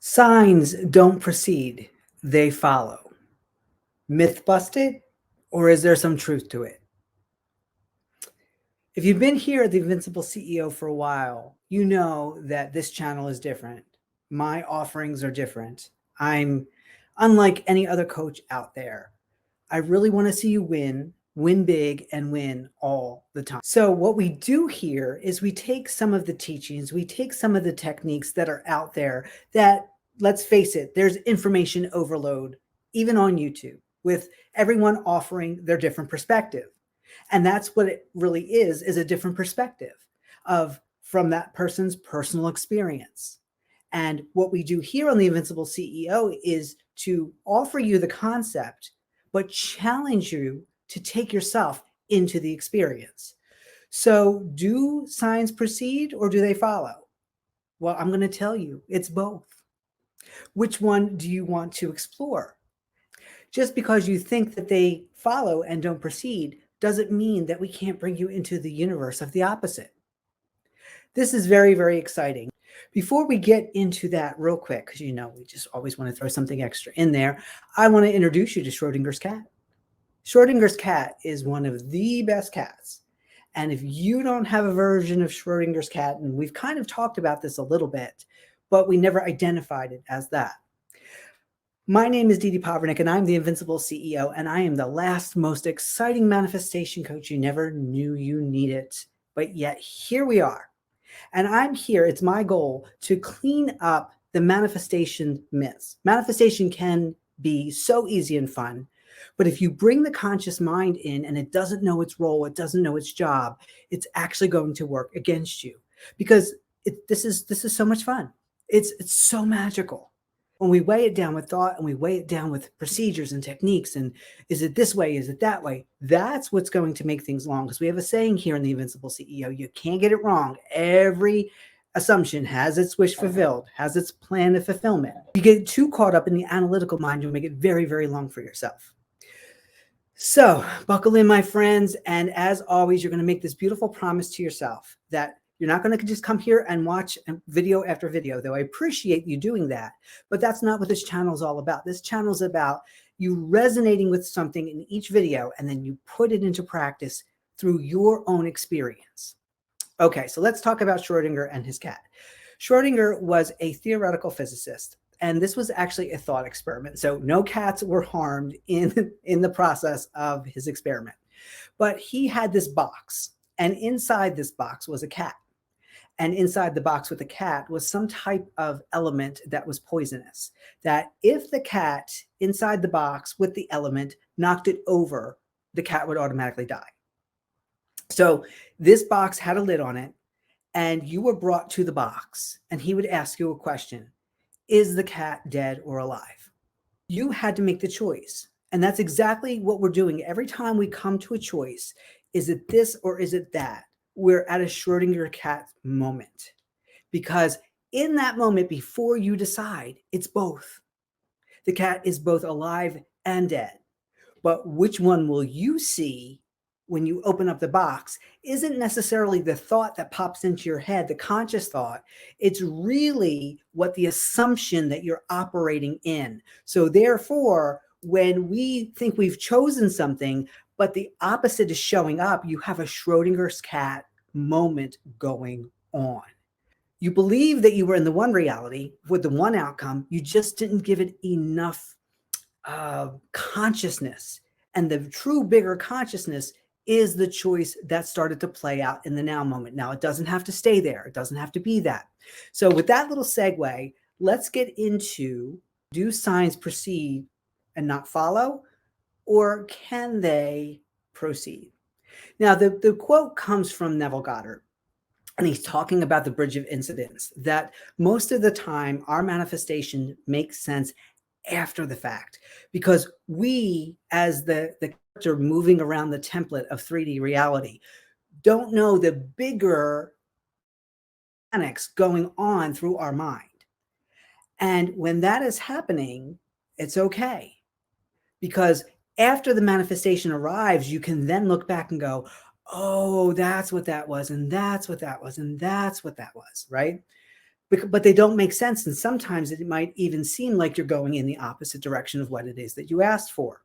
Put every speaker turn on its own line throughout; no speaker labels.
Signs don't precede, they follow. Myth busted, or is there some truth to it? If you've been here at the Invincible CEO for a while, you know that this channel is different. My offerings are different. I'm unlike any other coach out there. I really want to see you win big, and win all the time. So what we do here is we take some of the teachings, we take some of the techniques that are out there that, let's face it, there's information overload, even on YouTube, with everyone offering their different perspective. And that's what it really is a different perspective of from that person's personal experience. And what we do here on the Invincible CEO is to offer you the concept, but challenge you to take yourself into the experience. So do signs precede or do they follow? Well, I'm going to tell you, it's both. Which one do you want to explore? Just because you think that they follow and don't precede doesn't mean that we can't bring you into the universe of the opposite. This is very, very exciting. Before we get into that real quick, because you know we just always want to throw something extra in there, I want to introduce you to Schrodinger's cat. Schrodinger's cat is one of the best cats. And if you don't have a version of Schrodinger's cat, and we've kind of talked about this a little bit, but we never identified it as that. My name is Didi Povernick, and I'm the Invincible CEO, and I am the last most exciting manifestation coach you never knew you needed. But yet here we are. And I'm here, it's my goal to clean up the manifestation myths. Manifestation can be so easy and fun, but if you bring the conscious mind in and it doesn't know its role, it doesn't know its job, it's actually going to work against you because this is so much fun. It's so magical. When we weigh it down with thought and we weigh it down with procedures and techniques and is it this way, is it that way, that's what's going to make things long. Because we have a saying here in the Invincible CEO, you can't get it wrong. Every assumption has its wish fulfilled, has its plan of fulfillment. You get too caught up in the analytical mind, you'll make it very, very long for yourself. So buckle in, my friends. And as always, you're going to make this beautiful promise to yourself that you're not going to just come here and watch video after video, though I appreciate you doing that. But that's not what this channel is all about. This channel is about you resonating with something in each video, and then you put it into practice through your own experience. Okay, so let's talk about Schrodinger and his cat. Schrodinger was a theoretical physicist, and this was actually a thought experiment. So no cats were harmed in the process of his experiment. But he had this box, and inside this box was a cat. And inside the box with the cat was some type of element that was poisonous, that if the cat inside the box with the element knocked it over, the cat would automatically die. So this box had a lid on it, and you were brought to the box, and he would ask you a question. Is the cat dead or alive? You had to make the choice. And that's exactly what we're doing. Every time we come to a choice, is it this or is it that? We're at a Schrodinger cat moment, because in that moment before you decide, it's both. The cat is both alive and dead. But which one will you see when you open up the box isn't necessarily the thought that pops into your head, the conscious thought. It's really what the assumption that you're operating in. So therefore, when we think we've chosen something, but the opposite is showing up, you have a Schrodinger's cat moment going on. You believe that you were in the one reality with the one outcome. You just didn't give it enough consciousness. And the true bigger consciousness is the choice that started to play out in the now moment. Now, it doesn't have to stay there. It doesn't have to be that. So with that little segue, let's get into, do signs precede and not follow, or can they proceed? Now, the quote comes from Neville Goddard, and he's talking about the bridge of incidents, that most of the time our manifestation makes sense after the fact, because we, as the character moving around the template of 3D reality, don't know the bigger mechanics going on through our mind. And when that is happening, it's okay, because after the manifestation arrives, you can then look back and go, oh, that's what that was, and that's what that was, and that's what that was, right? but they don't make sense. And sometimes it might even seem like you're going in the opposite direction of what it is that you asked for.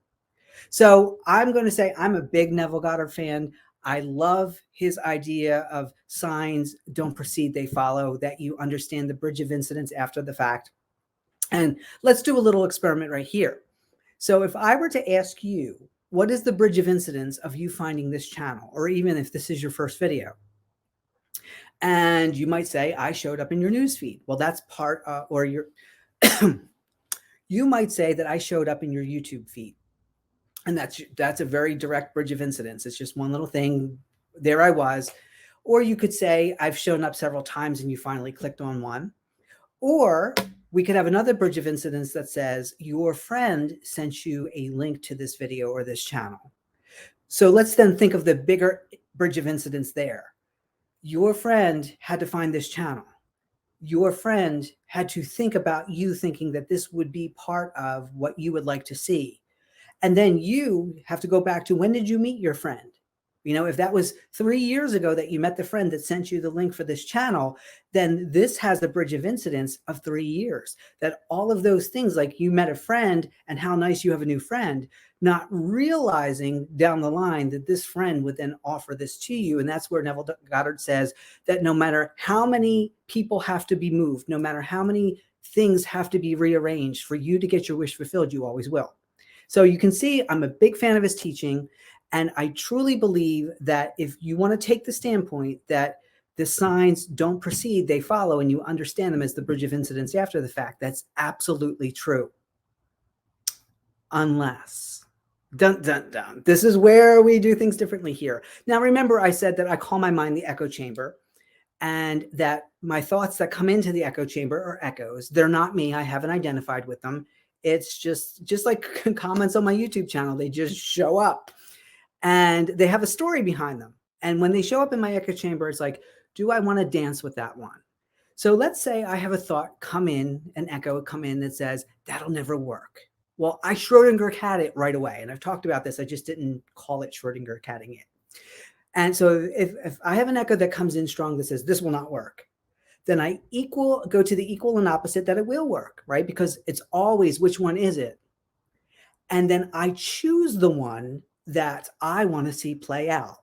So I'm going to say I'm a big Neville Goddard fan. I love his idea of signs don't precede, they follow, that you understand the bridge of incidents after the fact. And let's do a little experiment right here. So if I were to ask you, what is the bridge of incidents of you finding this channel, or even if this is your first video? And you might say, I showed up in your newsfeed. Well, that's part, or your, you might say that I showed up in your YouTube feed. And that's a very direct bridge of incidents. It's just one little thing. There I was. Or you could say, I've shown up several times and you finally clicked on one. Or we could have another bridge of incidents that says your friend sent you a link to this video or this channel. So let's then think of the bigger bridge of incidents there. Your friend had to find this channel. Your friend had to think about you thinking that this would be part of what you would like to see. And then you have to go back to, when did you meet your friend? You know, if that was 3 years ago that you met the friend that sent you the link for this channel, then this has the bridge of incidents of 3 years. That all of those things, like you met a friend and how nice you have a new friend, not realizing down the line that this friend would then offer this to you. And that's where Neville Goddard says that no matter how many people have to be moved, no matter how many things have to be rearranged for you to get your wish fulfilled, you always will. So you can see I'm a big fan of his teaching. And I truly believe that if you want to take the standpoint that the signs don't precede, they follow, and you understand them as the bridge of incidents after the fact, that's absolutely true. Unless, dun, dun, dun. This is where we do things differently here. Now, remember, I said that I call my mind the echo chamber, and that my thoughts that come into the echo chamber are echoes. They're not me. I haven't identified with them. It's just like comments on my YouTube channel. They just show up. And they have a story behind them. And when they show up in my echo chamber, it's like, do I want to dance with that one? So let's say I have a thought come in, an echo come in that says, that'll never work. Well, I Schrodinger cat it right away. And I've talked about this. I just didn't call it Schrodinger catting it. And so if I have an echo that comes in strong that says, this will not work, then I go to the equal and opposite that it will work, right? Because it's always, which one is it? And then I choose the one that I want to see play out.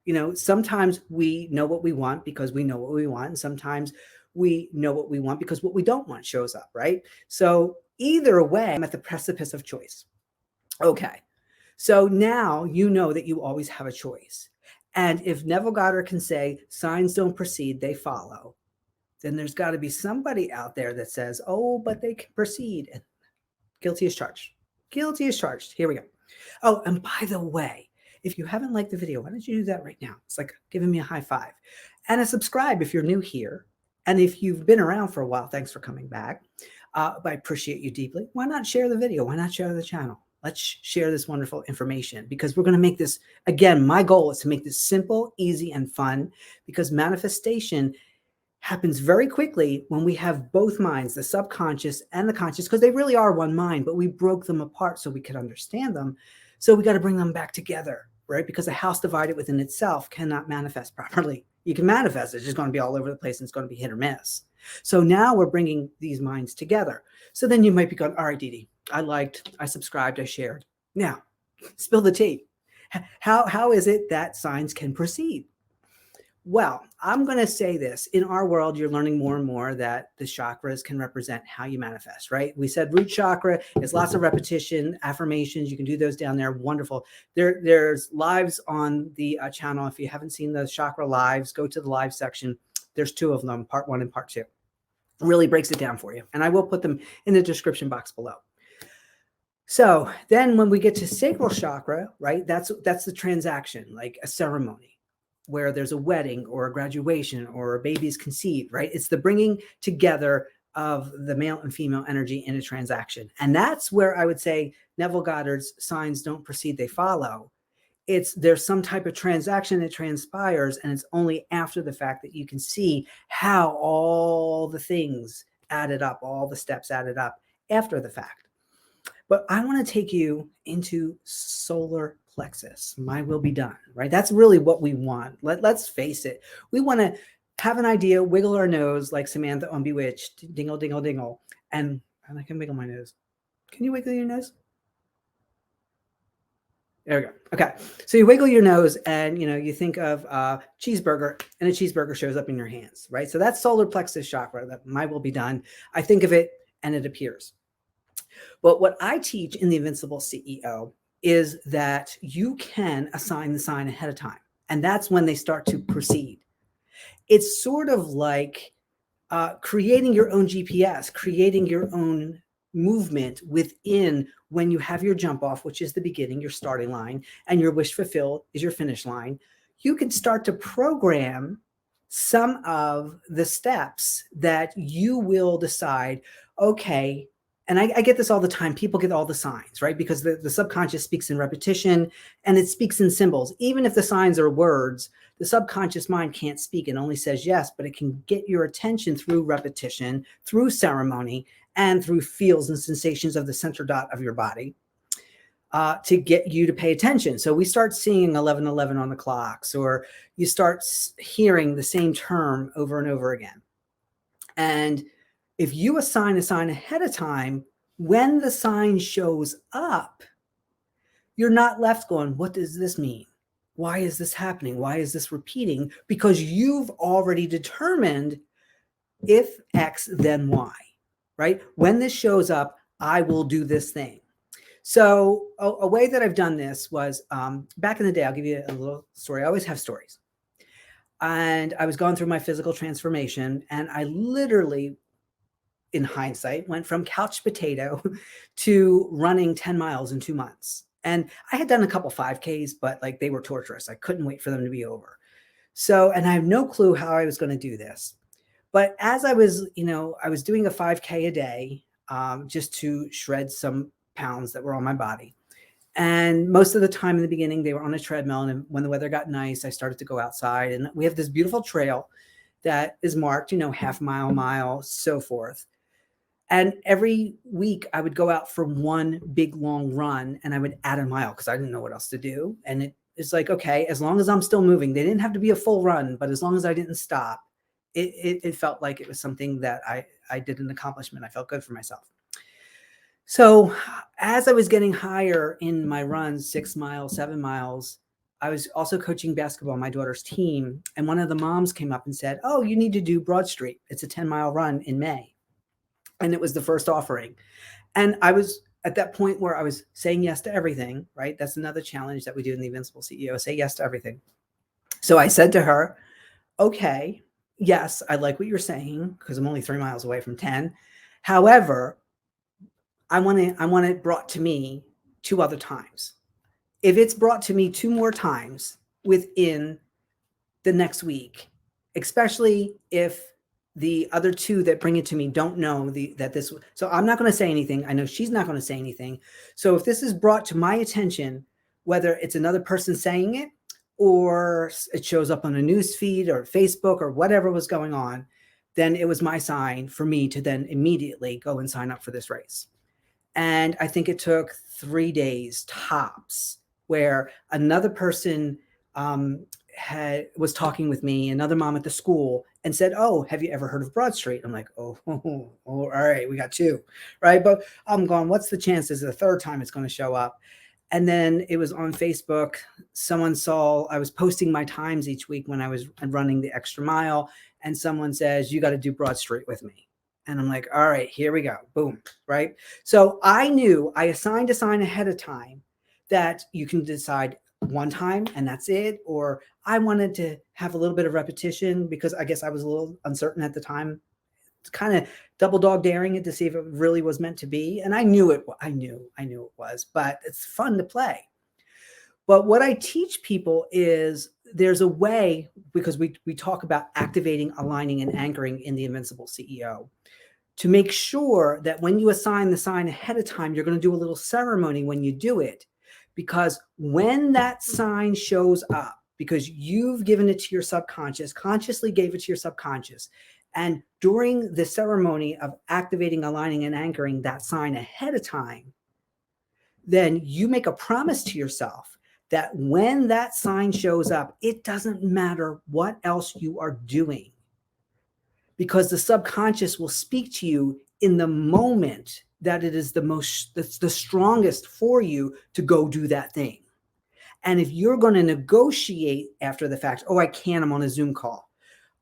You know, sometimes we know what we want because we know what we want. And sometimes we know what we want because what we don't want shows up, right? So either way, I'm at the precipice of choice. Okay. So now you know that you always have a choice. And if Neville Goddard can say signs don't precede, they follow, then there's got to be somebody out there that says, oh, but they can proceed. And guilty as charged. Guilty as charged. Here we go. Oh, and by the way, if you haven't liked the video, why don't you do that right now? It's like giving me a high five. And a subscribe if you're new here. And if you've been around for a while, thanks for coming back. I appreciate you deeply. Why not share the video? Why not share the channel? Let's share this wonderful information, because we're going to make this, again, my goal is to make this simple, easy, and fun, because manifestation happens very quickly when we have both minds, the subconscious and the conscious, because they really are one mind, but we broke them apart so we could understand them. So we got to bring them back together, right? Because a house divided within itself cannot manifest properly. You can manifest, it's just going to be all over the place and it's going to be hit or miss. So now we're bringing these minds together. So then you might be going, all right, Dee, I liked, I subscribed, I shared. Now, spill the tea. How is it that signs can precede? Well, I'm going to say this. In our world, you're learning more and more that the chakras can represent how you manifest, right? We said root chakra is lots of repetition, affirmations. You can do those down there. Wonderful. There's lives on the channel. If you haven't seen the chakra lives, go to the live section. There's 2 of them, part 1 and part 2. It really breaks it down for you. And I will put them in the description box below. So then when we get to sacral chakra, right, that's the transaction, like a ceremony, where there's a wedding or a graduation or a baby's conceived, right? It's the bringing together of the male and female energy in a transaction. And that's where I would say Neville Goddard's signs don't precede, they follow. There's some type of transaction that transpires, and it's only after the fact that you can see how all the things added up, all the steps added up after the fact. But I want to take you into solar plexus. My will be done, right? That's really what we want. Let's face it. We want to have an idea, wiggle our nose like Samantha on Bewitched, dingle, dingle, dingle. And I can wiggle my nose. Can you wiggle your nose? There we go. Okay. So you wiggle your nose and, you think of a cheeseburger, and a cheeseburger shows up in your hands, right? So that's solar plexus chakra. That my will be done. I think of it and it appears. But what I teach in the Invincible CEO is that you can assign the sign ahead of time. And that's when they start to proceed. It's sort of like creating your own GPS, creating your own movement within when you have your jump off, which is the beginning, your starting line, and your wish fulfilled is your finish line. You can start to program some of the steps that you will decide, okay. And I get this all the time. People get all the signs, right? Because the subconscious speaks in repetition and it speaks in symbols. Even if the signs are words, the subconscious mind can't speak. It only says yes, but it can get your attention through repetition, through ceremony, and through feels and sensations of the center dot of your body to get you to pay attention. So we start seeing 11:11 on the clocks, or you start hearing the same term over and over again. And if you assign a sign ahead of time, when the sign shows up, you're not left going, what does this mean? Why is this happening? Why is this repeating? Because you've already determined if X, then Y, right? When this shows up, I will do this thing. So a way that I've done this was back in the day, I'll give you a little story. I always have stories. And I was going through my physical transformation, and I literally, in hindsight, went from couch potato to running 10 miles in 2 months. And I had done a couple 5Ks, but like they were torturous. I couldn't wait for them to be over. So, and I have no clue how I was going to do this. But as I was doing a 5K a day just to shred some pounds that were on my body. And most of the time in the beginning, they were on a treadmill. And when the weather got nice, I started to go outside. And we have this beautiful trail that is marked, half mile, so forth. And every week I would go out for one big long run and I would add a mile because I didn't know what else to do. And it's like, okay, as long as I'm still moving, they didn't have to be a full run, but as long as I didn't stop, it felt like it was something that I did an accomplishment. I felt good for myself. So as I was getting higher in my runs, 6 miles, 7 miles, I was also coaching basketball on my daughter's team. And one of the moms came up and said, oh, you need to do Broad Street. It's a 10-mile run in May. And it was the first offering. And I was at that point where I was saying yes to everything, right? That's another challenge that we do in the Invincible CEO, say yes to everything. So I said to her, okay, yes, I like what you're saying because I'm only 3 miles away from 10. However, I want it brought to me 2 other times. If it's brought to me 2 more times within the next week, especially if the other 2 that bring it to me don't know that this, so I'm not going to say anything. I know she's not going to say anything. So if this is brought to my attention, whether it's another person saying it or it shows up on a news feed or Facebook or whatever was going on, then it was my sign for me to then immediately go and sign up for this race. And I think it took 3 days tops where another person was talking with me, another mom at the school, and said, oh, have you ever heard of Broad Street? I'm like, oh, all right, we got 2, right? But I'm going, what's the chances the 3rd time it's going to show up? And then it was on Facebook. Someone saw I was posting my times each week when I was running the extra mile. And someone says, you got to do Broad Street with me. And I'm like, all right, here we go. Boom, right? So I knew I assigned a sign ahead of time that you can decide one time and that's it. Or I wanted to have a little bit of repetition because I guess I was a little uncertain at the time. It's kind of double dog daring it to see if it really was meant to be. And I knew it was, but it's fun to play. But what I teach people is there's a way, because we talk about activating, aligning, and anchoring in the Invincible CEO, to make sure that when you assign the sign ahead of time, you're going to do a little ceremony when you do it. Because when that sign shows up, because you've given it to your subconscious, consciously gave it to your subconscious, and during the ceremony of activating, aligning, and anchoring that sign ahead of time, then you make a promise to yourself that when that sign shows up, it doesn't matter what else you are doing. because the subconscious will speak to you in the moment that it is that's the strongest for you to go do that thing. And if you're going to negotiate after the fact, oh, I can't, I'm on a Zoom call.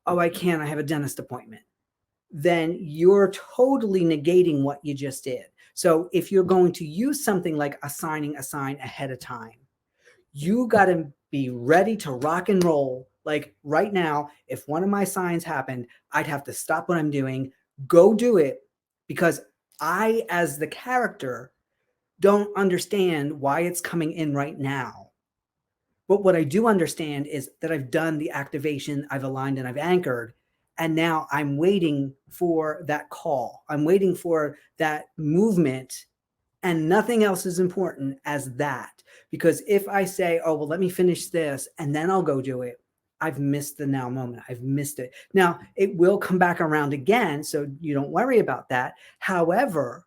Oh, I can't, I have a dentist appointment. Then you're totally negating what you just did. So if you're going to use something like assigning a sign ahead of time, you got to be ready to rock and roll. Like right now, if one of my signs happened, I'd have to stop what I'm doing, go do it, because I, as the character, don't understand why it's coming in right now. But what I do understand is that I've done the activation, I've aligned and I've anchored. And now I'm waiting for that call. I'm waiting for that movement, and nothing else is important as that. Because if I say, oh, well, let me finish this and then I'll go do it, I've missed the now moment. I've missed it. Now, it will come back around again, so you don't worry about that. However,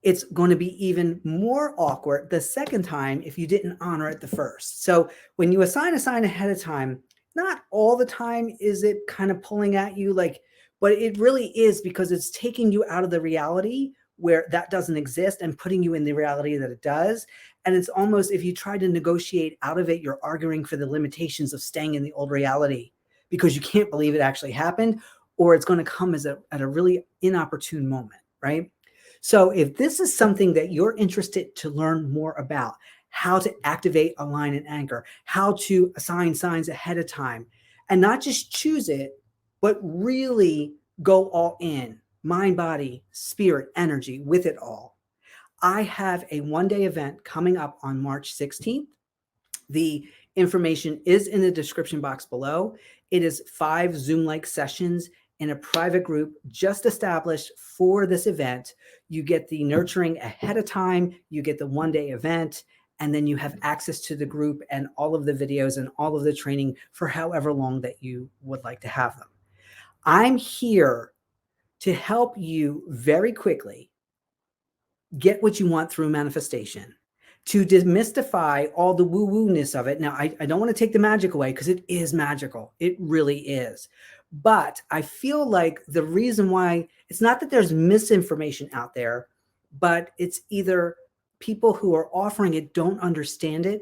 it's going to be even more awkward the second time if you didn't honor it the first. So when you assign a sign ahead of time, not all the time is it kind of pulling at you, like, but it really is, because it's taking you out of the reality where that doesn't exist and putting you in the reality that it does. And it's almost, if you try to negotiate out of it, you're arguing for the limitations of staying in the old reality because you can't believe it actually happened, or it's going to come at a really inopportune moment, right? So if this is something that you're interested to learn more about, how to activate, align, and anchor, how to assign signs ahead of time, and not just choose it, but really go all in, mind, body, spirit, energy with it all. I have a one-day event coming up on March 16th. The information is in the description box below. It is 5 Zoom-like sessions in a private group just established for this event. You get the nurturing ahead of time, you get the one-day event, and then you have access to the group and all of the videos and all of the training for however long that you would like to have them. I'm here to help you very quickly get what you want through manifestation, to demystify all the woo-woo-ness of it. Now, I don't want to take the magic away, because it is magical. It really is. But I feel like the reason why, it's not that there's misinformation out there, but it's either people who are offering it don't understand it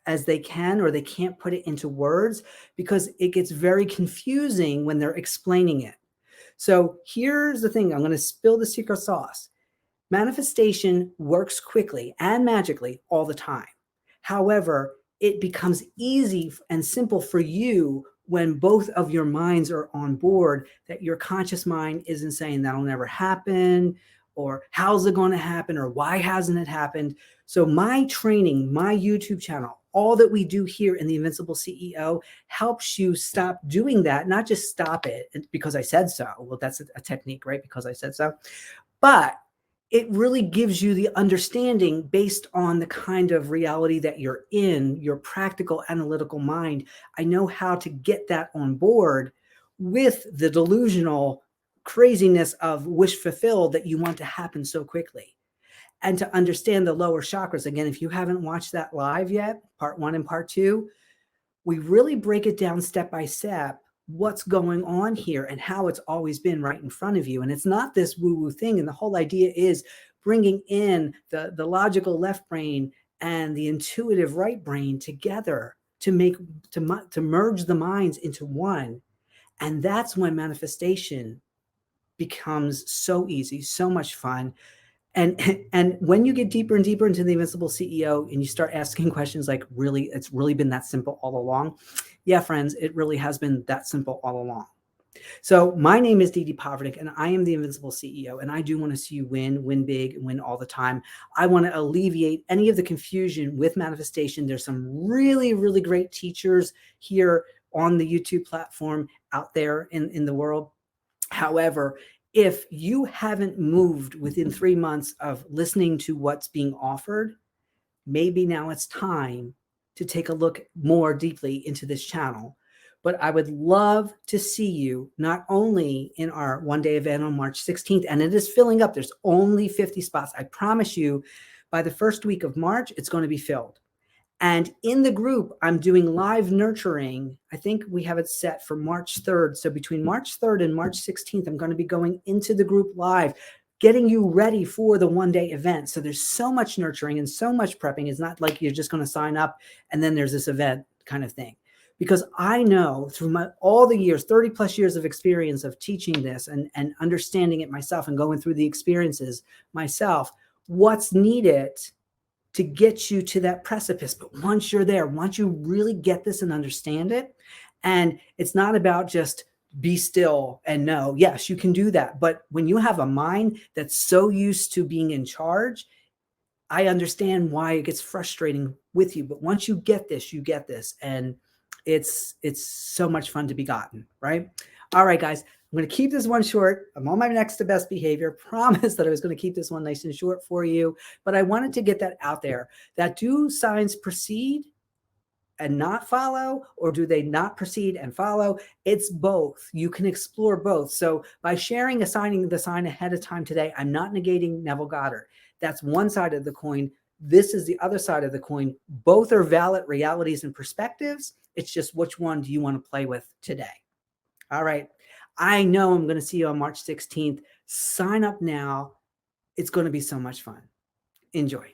as they can, or they can't put it into words, because it gets very confusing when they're explaining it. So here's the thing. I'm going to spill the secret sauce. Manifestation works quickly and magically all the time. However, it becomes easy and simple for you when both of your minds are on board, that your conscious mind isn't saying that'll never happen, or how's it going to happen, or why hasn't it happened. So my training, my YouTube channel, all that we do here in the Invincible CEO helps you stop doing that. Not just stop it because I said so. Well, that's a technique, right? Because I said so. But it really gives you the understanding based on the kind of reality that you're in, your practical analytical mind. I know how to get that on board with the delusional craziness of wish fulfilled that you want to happen so quickly. And to understand the lower chakras. Again, if you haven't watched that live yet, part 1 and part 2, we really break it down step by step, what's going on here and how it's always been right in front of you. And it's not this woo-woo thing. And the whole idea is bringing in the logical left brain and the intuitive right brain together to merge the minds into one. And that's when manifestation becomes so easy, so much fun. And when you get deeper and deeper into the Invincible CEO and you start asking questions like, really, it's really been that simple all along? Yeah, friends, it really has been that simple all along. So my name is Didi Poverdick, and I am the Invincible CEO, and I do want to see you win big, and win all the time. I want to alleviate any of the confusion with manifestation. There's some really, really great teachers here on the YouTube platform out there in the world. However, if you haven't moved within 3 months of listening to what's being offered, maybe now it's time to take a look more deeply into this channel. But I would love to see you not only in our one-day event on March 16th, and it is filling up. There's only 50 spots. I promise you, by the first week of March, it's going to be filled. And in the group, I'm doing live nurturing. I think we have it set for March 3rd. So between March 3rd and March 16th, I'm going to be going into the group live, getting you ready for the one-day event. So there's so much nurturing and so much prepping. It's not like you're just going to sign up and then there's this event kind of thing. Because I know through all the years, 30 plus years of experience of teaching this and understanding it myself and going through the experiences myself, what's needed to get you to that precipice. But once you're there, once you really get this and understand it, and it's not about just be still and know, yes, you can do that. But when you have a mind that's so used to being in charge, I understand why it gets frustrating with you. But once you get this, you get this. And it's so much fun to be gotten, right? All right, guys, I'm going to keep this one short. I'm on my next to best behavior. Promise that I was going to keep this one nice and short for you, but I wanted to get that out there. That do signs precede and not follow, or do they not precede and follow? It's both. You can explore both. So by assigning the sign ahead of time today, I'm not negating Neville Goddard. That's one side of the coin. This is the other side of the coin. Both are valid realities and perspectives. It's just which one do you want to play with today? All right. I know I'm going to see you on March 16th. Sign up now. It's going to be so much fun. Enjoy.